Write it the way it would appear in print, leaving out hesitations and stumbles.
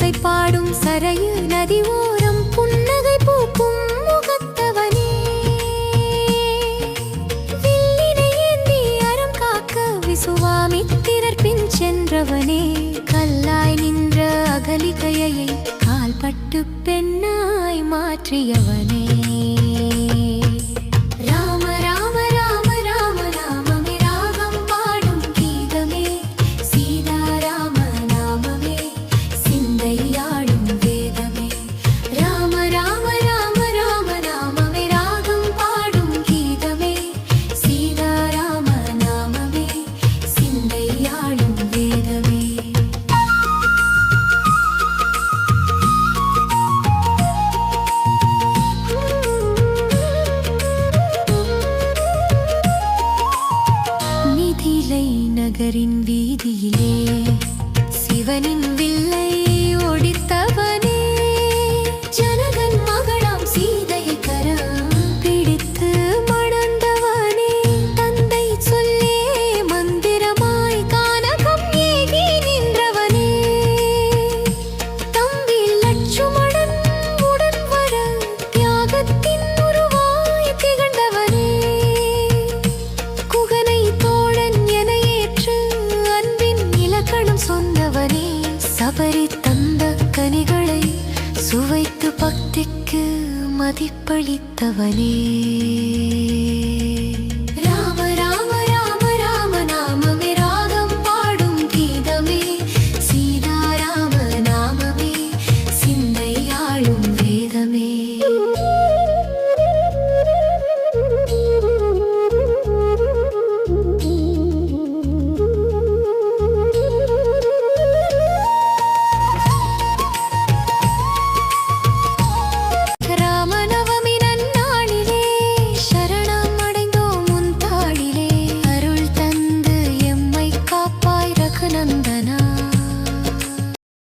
இன்னிசை பாடும் சரையு நதி ஓரம் புன்னகை பூக்கும் முகத்தவனே, வில்லினை ஏந்தி அறம் காக்க விசுவாமித்திரர் பின் சென்றவனே, கல்லாய் நின்ற அகலிகையை கால்பட்டு பெண்ணாய் மாற்றியவனே. நகரின் வீதியிலே சிவனின் வில்லை ஒடித்தவனே, ஜனகன் மகளாம் சீதையை கரம் பிடித்து மணந்தவனே, தந்தை சொல்லே மந்திரமாய் கானகம் ஏகி நின்றவனே, தம்பி லட்சுமணன் உடன் வர தியாகத்தின் உருவாய் திகழ்ந்தவனே, குகனை தோழன் என சொன்னவனே, சபரி தந்த கனிகளை சுவைத்து பக்திக்கு மதிப்பளித்தவனே.